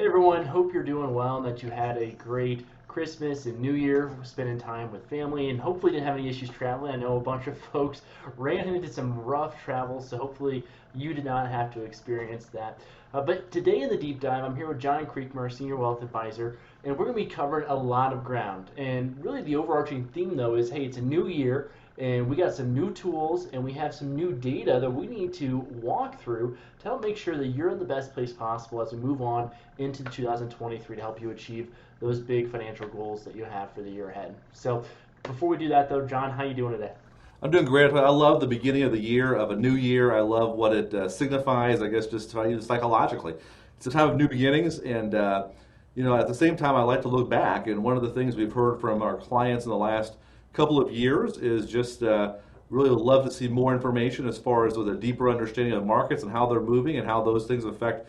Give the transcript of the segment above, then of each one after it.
Hey everyone, hope you're doing well and that you had a great Christmas and New Year spending time with family and hopefully didn't have any issues traveling. I know a bunch of folks ran into some rough travel, so hopefully you did not have to experience that. But today in the deep dive, I'm here with John Creekmur, Senior Wealth Advisor, and we're going to be covering a lot of ground. And really the overarching theme though is, hey, it's a new year and we got some new tools and we have some new data that we need to walk through to help make sure that you're in the best place possible as we move on into 2023 to help you achieve those big financial goals that you have for the year ahead. So before we do that though, John, how you doing today? I'm doing great. I love the beginning of the year, of a new year. I love what it signifies, I guess, just psychologically. It's a time of new beginnings, and at the same time, I like to look back. And one of the things we've heard from our clients in the last couple of years is just really would love to see more information as far as with a deeper understanding of markets and how they're moving and how those things affect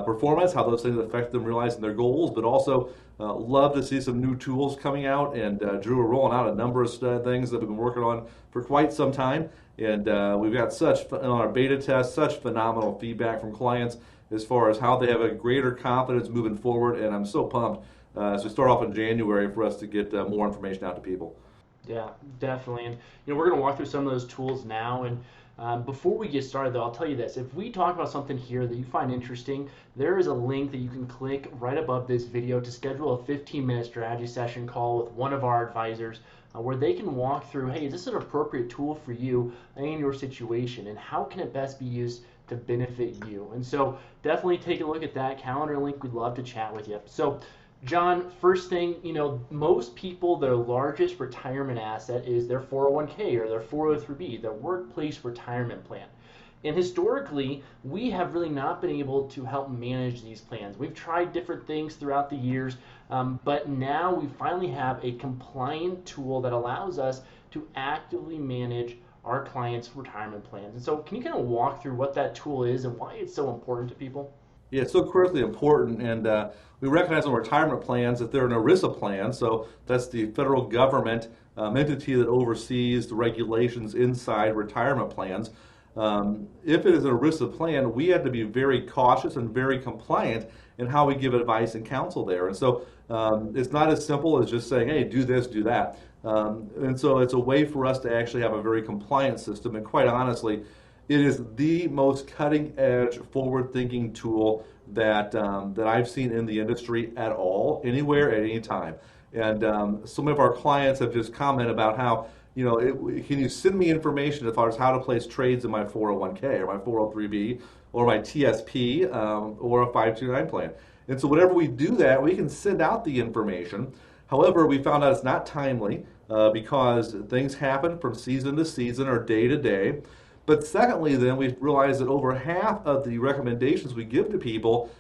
performance, how those things affect them realizing their goals, but also love to see some new tools coming out. And Drew, we're rolling out a number of things that we've been working on for quite some time. And we've got on our beta test, such phenomenal feedback from clients as far as how they have a greater confidence moving forward. And I'm so pumped as we start off in January for us to get more information out to people. Yeah, definitely. And we're going to walk through some of those tools now. And before we get started, though, I'll tell you this: if we talk about something here that you find interesting, there is a link that you can click right above this video to schedule a 15-minute strategy session call with one of our advisors, where they can walk through, hey, is this an appropriate tool for you in your situation, and how can it best be used to benefit you? And so definitely take a look at that calendar link. We'd love to chat with you. So John, first thing, most people, their largest retirement asset is their 401k or their 403b, their workplace retirement plan. And historically, we have really not been able to help manage these plans. We've tried different things throughout the years, but now we finally have a compliant tool that allows us to actively manage our clients' retirement plans. And so, can you kind of walk through what that tool is and why it's so important to people? Yeah, it's so critically important, and we recognize on retirement plans that they're an ERISA plan, so that's the federal government entity that oversees the regulations inside retirement plans. If it is an ERISA plan, we have to be very cautious and very compliant in how we give advice and counsel there. And so it's not as simple as just saying, hey, do this, do that. And so it's a way for us to actually have a very compliant system, and quite honestly, it is the most cutting-edge, forward-thinking tool that I've seen in the industry at all, anywhere, at any time. And some of our clients have just commented about how, can you send me information as far as how to place trades in my 401k or my 403b or my TSP or a 529 plan? And so whenever we do that, we can send out the information. However, we found out it's not timely because things happen from season to season or day to day. But secondly, then we realized that over half of the recommendations we give to people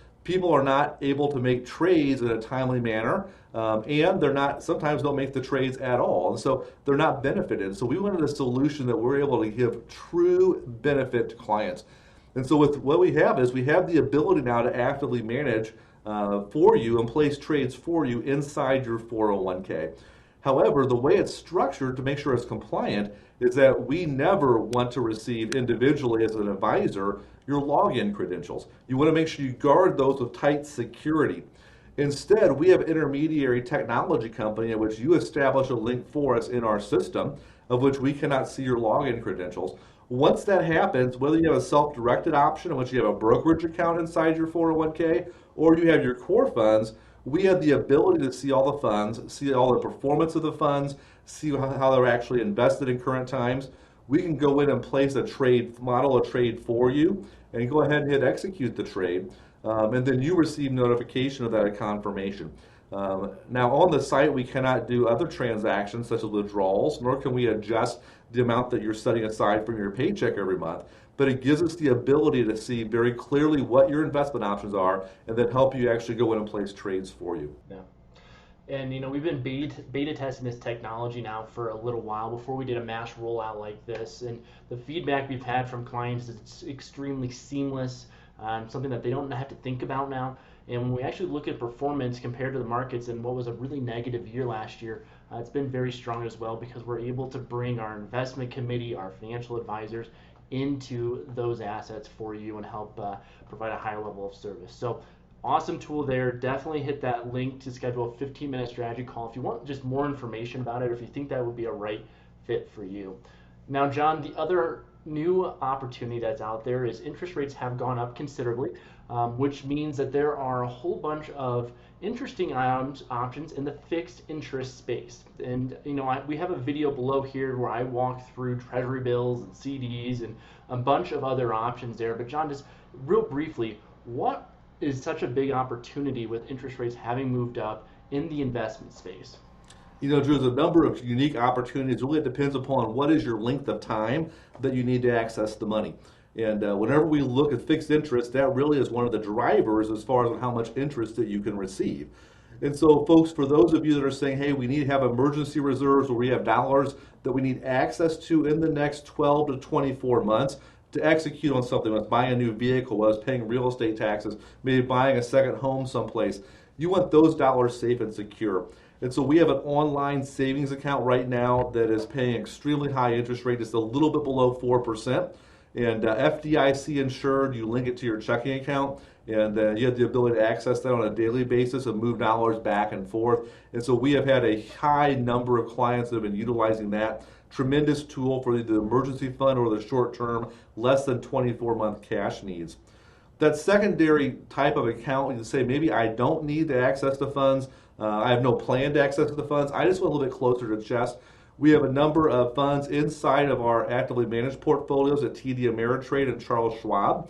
are not able to make trades in a timely manner, and they're not, sometimes don't make the trades at all, and so they're not benefited. So we wanted a solution that we're able to give true benefit to clients. And so with what we have is we have the ability now to actively manage for you and place trades for you inside your 401k. However, the way it's structured to make sure it's compliant is that we never want to receive individually as an advisor your login credentials. You want to make sure you guard those with tight security. Instead, we have an intermediary technology company in which you establish a link for us in our system of which we cannot see your login credentials. Once that happens, whether you have a self-directed option in which you have a brokerage account inside your 401k or you have your core funds, we have the ability to see all the funds, see all the performance of the funds, see how they're actually invested in current times. We can go in and place a trade, model a trade for you, and go ahead and hit execute the trade. And then you receive notification of that confirmation. Now on the site, we cannot do other transactions such as withdrawals, nor can we adjust the amount that you're setting aside from your paycheck every month. But it gives us the ability to see very clearly what your investment options are and then help you actually go in and place trades for you. Yeah. And we've been beta testing this technology now for a little while before we did a mass rollout like this. And the feedback we've had from clients is it's extremely seamless, something that they don't have to think about now. And when we actually look at performance compared to the markets and what was a really negative year last year, it's been very strong as well because we're able to bring our investment committee, our financial advisors, into those assets for you and help provide a higher level of service. So Awesome tool there. Definitely hit that link to schedule a 15-minute strategy call if you want just more information about it, or if you think that would be a right fit for you. Now, John, the other new opportunity that's out there is interest rates have gone up considerably, which means that there are a whole bunch of interesting options in the fixed interest space. And we have a video below here where I walk through treasury bills and CDs and a bunch of other options there. But John, just real briefly, what is such a big opportunity with interest rates having moved up in the investment space? Drew, there's a number of unique opportunities. Really, it depends upon what is your length of time that you need to access the money. And whenever we look at fixed interest, that really is one of the drivers as far as how much interest that you can receive. And so, folks, for those of you that are saying, hey, we need to have emergency reserves or we have dollars that we need access to in the next 12 to 24 months to execute on something, like buying a new vehicle, whether it's paying real estate taxes, maybe buying a second home someplace, you want those dollars safe and secure. And so we have an online savings account right now that is paying extremely high interest rate, just a little bit below 4%. And FDIC insured, you link it to your checking account, and you have the ability to access that on a daily basis and move dollars back and forth. And so we have had a high number of clients that have been utilizing that. Tremendous tool for the emergency fund or the short term, less than 24-month cash needs. That secondary type of account, you can say, maybe I don't need to access the funds. I have no plan to access the funds. I just want a little bit closer to the chest. We have a number of funds inside of our actively managed portfolios at TD Ameritrade and Charles Schwab,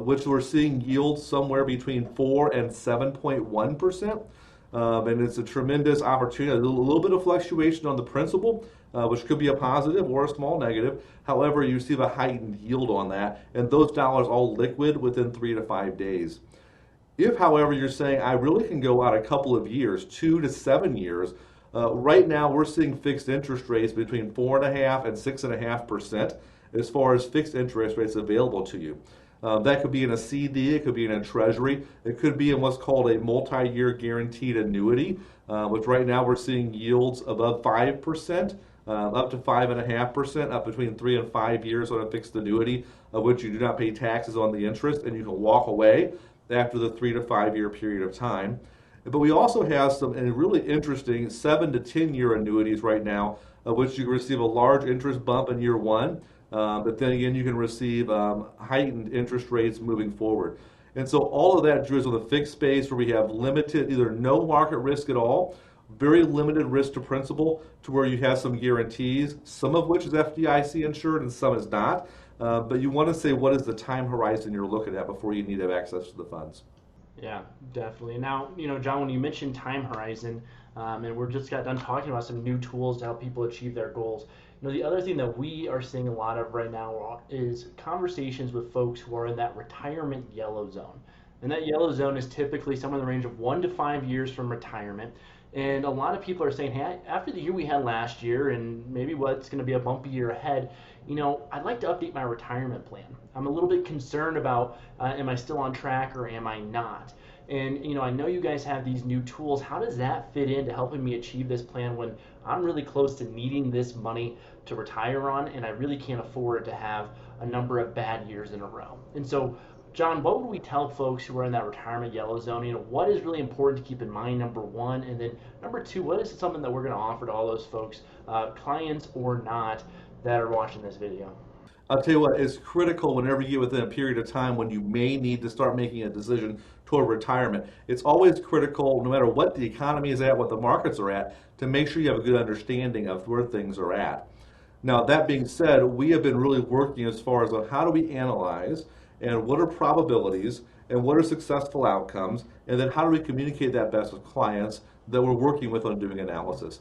which we're seeing yields somewhere between 4 and 7.1%. And it's a tremendous opportunity. A little bit of fluctuation on the principal, which could be a positive or a small negative. However, you receive a heightened yield on that, and those dollars all liquid within 3 to 5 days. If, however, you're saying I really can go out a couple of years, 2 to 7 years, right now we're seeing fixed interest rates between 4.5% and 6.5% as far as fixed interest rates available to you. That could be in a CD, it could be in a treasury, it could be in what's called a multi-year guaranteed annuity, which right now we're seeing yields above 5%, up to 5.5%, up between 3 and 5 years on a fixed annuity, of which you do not pay taxes on the interest, and you can walk away after the 3 to 5 year period of time. But we also have some really interesting 7 to 10 year annuities right now, which you can receive a large interest bump in year one, but then again you can receive heightened interest rates moving forward. And so all of that, Drew, is on the fixed space where we have limited, either no market risk at all, very limited risk to principal, to where you have some guarantees, some of which is FDIC insured and some is not. But you want to say, what is the time horizon you're looking at before you need to have access to the funds? Yeah, definitely. Now, John, when you mentioned time horizon, and we're just got done talking about some new tools to help people achieve their goals. The other thing that we are seeing a lot of right now is conversations with folks who are in that retirement yellow zone. And that yellow zone is typically somewhere in the range of 1 to 5 years from retirement. And a lot of people are saying, hey, after the year we had last year and maybe what's going to be a bumpy year ahead, I'd like to update my retirement plan. I'm a little bit concerned about, am I still on track or am I not? And, I know you guys have these new tools. How does that fit into helping me achieve this plan when I'm really close to needing this money to retire on and I really can't afford to have a number of bad years in a row? And so, John, what would we tell folks who are in that retirement yellow zone? What is really important to keep in mind, number one? And then number two, what is something that we're going to offer to all those folks, clients or not, that are watching this video? I'll tell you what, it's critical whenever you get within a period of time when you may need to start making a decision toward retirement. It's always critical, no matter what the economy is at, what the markets are at, to make sure you have a good understanding of where things are at. Now, that being said, we have been really working as far as on how do we analyze and what are probabilities and what are successful outcomes, and then how do we communicate that best with clients that we're working with on doing analysis.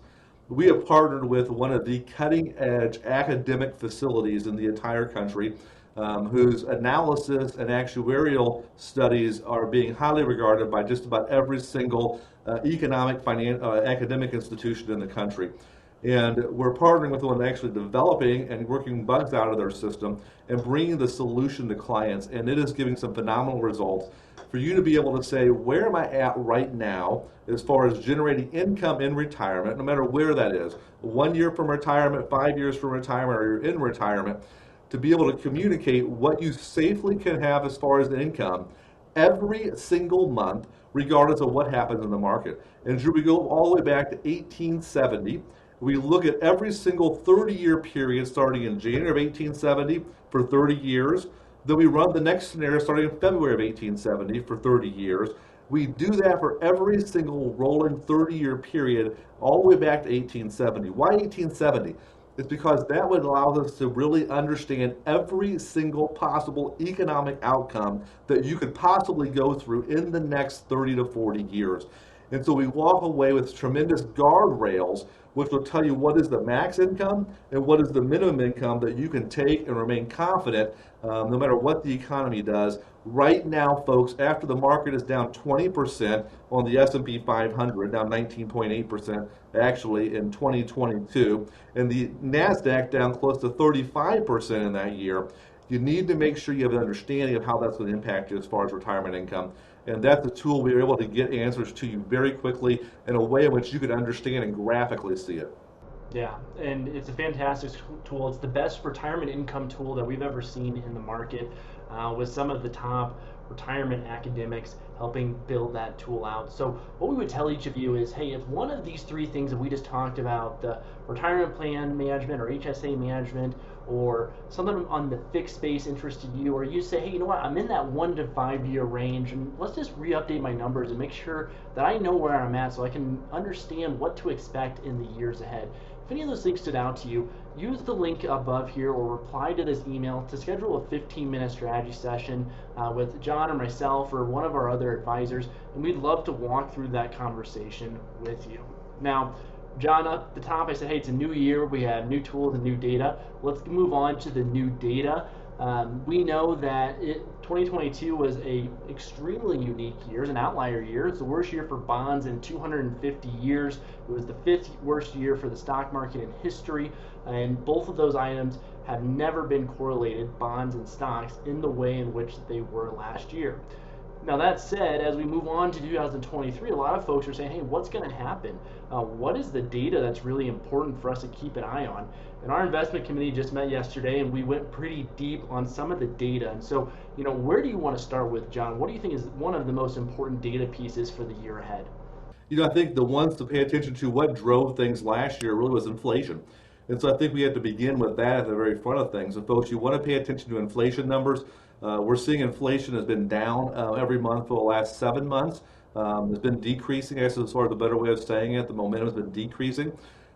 We have partnered with one of the cutting edge academic facilities in the entire country, whose analysis and actuarial studies are being highly regarded by just about every single academic institution in the country. And we're partnering with one actually developing and working bugs out of their system and bringing the solution to clients. And it is giving some phenomenal results for you to be able to say, where am I at right now as far as generating income in retirement, no matter where that is, 1 year from retirement, 5 years from retirement, or you're in retirement, to be able to communicate what you safely can have as far as the income every single month, regardless of what happens in the market. And should we go all the way back to 1870, we look at every single 30-year period starting in January of 1870 for 30 years. Then we run the next scenario starting in February of 1870 for 30 years. We do that for every single rolling 30-year period all the way back to 1870. Why 1870? It's because that would allow us to really understand every single possible economic outcome that you could possibly go through in the next 30 to 40 years. And so we walk away with tremendous guardrails, which will tell you what is the max income and what is the minimum income that you can take and remain confident no matter what the economy does. Right now, folks, after the market is down 20% on the S&P 500, down 19.8% actually in 2022, and the NASDAQ down close to 35% in that year, you need to make sure you have an understanding of how that's going to impact you as far as retirement income. And that's a tool we're able to get answers to you very quickly in a way in which you can understand and graphically see it. Yeah, and it's a fantastic tool. It's the best retirement income tool that we've ever seen in the market, with some of the top retirement academics helping build that tool out. So what we would tell each of you is, hey, if one of these three things that we just talked about, the retirement plan management or HSA management, or something on the fixed space interested you, or you say, hey, you know what, I'm in that 1 to 5 year range, and let's just re-update my numbers and make sure that I know where I'm at so I can understand what to expect in the years ahead. If any of those things stood out to you, use the link above here or reply to this email to schedule a 15-minute strategy session with John or myself or one of our other advisors, and we'd love to walk through that conversation with you. Now, John, up the top, I said, hey, it's a new year. We have new tools and new data. Let's move on to the new data. We know that 2022 was a extremely unique year. It's an outlier year. It's the worst year for bonds in 250 years. It was the 5th worst year for the stock market in history. And both of those items have never been correlated, bonds and stocks, in the way in which they were last year. Now that said, as we move on to 2023, a lot of folks are saying, hey, what's going to happen? What is the data that's really important for us to keep an eye on? And our investment committee just met yesterday, and we went pretty deep on some of the data. And so, where do you want to start with, John? What do you think is one of the most important data pieces for the year ahead? I think the ones to pay attention to, what drove things last year really was inflation. And so I think we have to begin with that at the very front of things. And folks, you want to pay attention to inflation numbers. We're seeing inflation has been down every month for the last 7 months. It's been decreasing, I guess, as far as the better way of saying it. The momentum has been decreasing,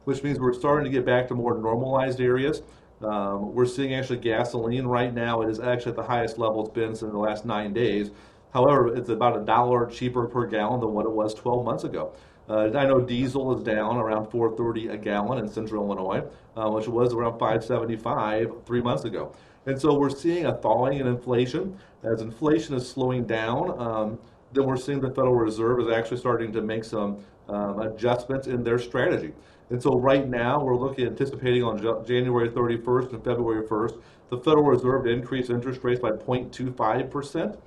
which means we're starting to get back to more normalized areas. We're seeing actually gasoline right now. It is actually at the highest level it's been since the last 9 days. However, it's about $1 cheaper per gallon than what it was 12 months ago. I know diesel is down around $4.30 a gallon in Central Illinois, which was around $5.75 3 months ago. And so we're seeing a thawing in inflation. As inflation is slowing down, then we're seeing the Federal Reserve is actually starting to make some adjustments in their strategy. And so right now we're anticipating on January 31st and February 1st, the Federal Reserve to increase interest rates by 0.25%.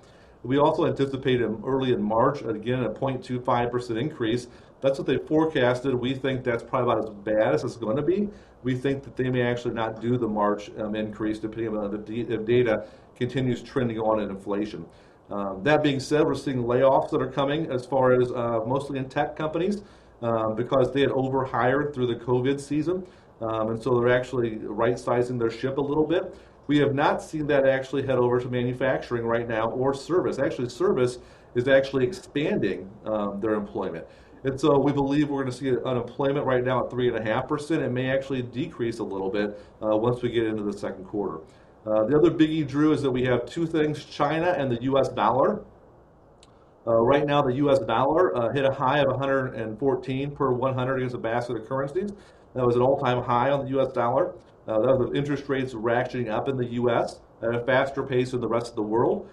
We also anticipated early in March, again, a 0.25% increase. That's what they forecasted. We think that's probably about as bad as it's going to be. We think that they may actually not do the March increase, depending on if data continues trending on in inflation. That being said, we're seeing layoffs that are coming as far as mostly in tech companies because they had overhired through the COVID season. And so they're actually right-sizing their ship a little bit. We have not seen that actually head over to manufacturing right now or service. Actually, service is actually expanding their employment. And so we believe we're going to see unemployment right now at 3.5%. It may actually decrease a little bit once we get into the second quarter. The other biggie, Drew, is that we have two things, China and the U.S. dollar. Right now, the U.S. dollar hit a high of 114 per 100 against a basket of currencies. That was an all-time high on the U.S. dollar. That was interest rates ratcheting up in the U.S. at a faster pace than the rest of the world.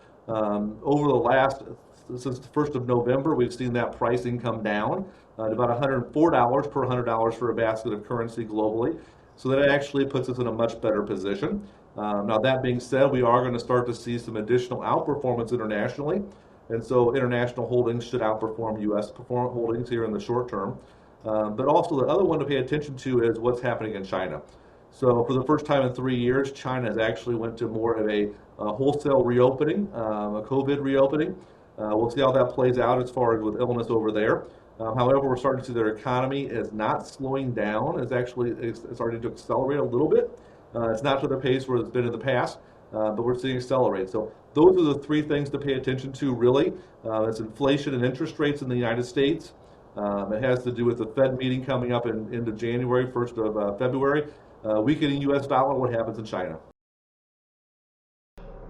Since the 1st of November, we've seen that pricing come down to about $104 per $100 for a basket of currency globally. So that actually puts us in a much better position. Now, that being said, we are going to start to see some additional outperformance internationally. And so international holdings should outperform U.S. holdings here in the short term. But also the other one to pay attention to is what's happening in China. So for the first time in 3 years, China has actually went to more of a wholesale reopening, a COVID reopening. We'll see how that plays out as far as with illness over there. However, we're starting to see their economy is not slowing down. It's starting to accelerate a little bit. It's not to the pace where it's been in the past, but we're seeing accelerate. So those are the three things to pay attention to, really. It's inflation and interest rates in the United States. It has to do with the Fed meeting coming up in end of January, 1st of February. Weakening U.S. dollar, what happens in China.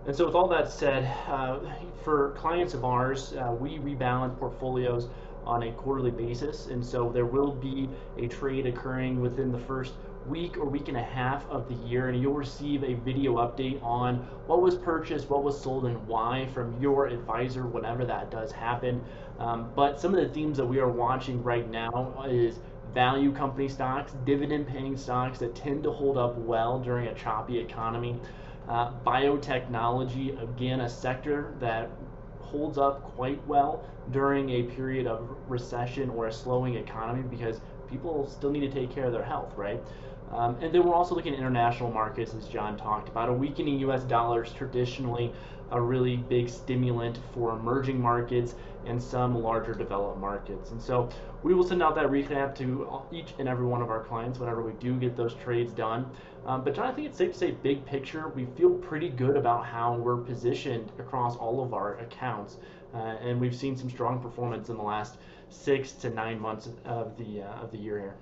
And so with all that said, for clients of ours, we rebalance portfolios on a quarterly basis. And so there will be a trade occurring within the first week or week and a half of the year, and you'll receive a video update on what was purchased, what was sold, and why from your advisor whenever that does happen. But some of the themes that we are watching right now is value company stocks, dividend paying stocks that tend to hold up well during a choppy economy. Biotechnology, again, a sector that holds up quite well during a period of recession or a slowing economy because people still need to take care of their health, right? And then we're also looking at international markets, as John talked about. A weakening U.S. dollar is traditionally a really big stimulant for emerging markets and some larger developed markets. And so we will send out that recap to each and every one of our clients whenever we do get those trades done. But John, I think it's safe to say, big picture, we feel pretty good about how we're positioned across all of our accounts. And we've seen some strong performance in the last 6 to 9 months of the year here.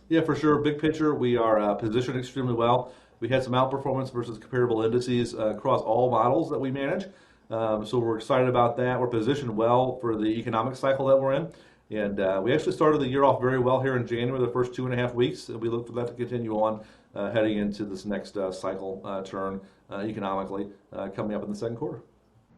Yeah, for sure. Big picture, we are positioned extremely well. We had some outperformance versus comparable indices across all models that we manage. So we're excited about that. We're positioned well for the economic cycle that we're in. And we actually started the year off very well here in January, the first 2.5 weeks. And we look for that to continue on heading into this next cycle turn economically coming up in the second quarter.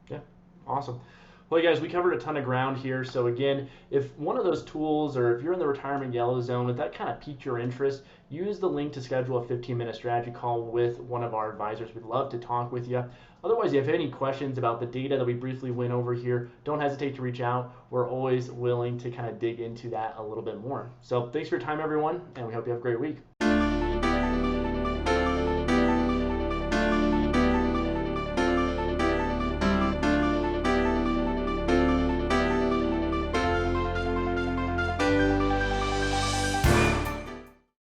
Yeah, awesome. Well, you guys, we covered a ton of ground here. So again, if one of those tools or if you're in the retirement yellow zone, if that kind of piqued your interest, use the link to schedule a 15-minute strategy call with one of our advisors. We'd love to talk with you. Otherwise, if you have any questions about the data that we briefly went over here, don't hesitate to reach out. We're always willing to kind of dig into that a little bit more. So thanks for your time, everyone, and we hope you have a great week.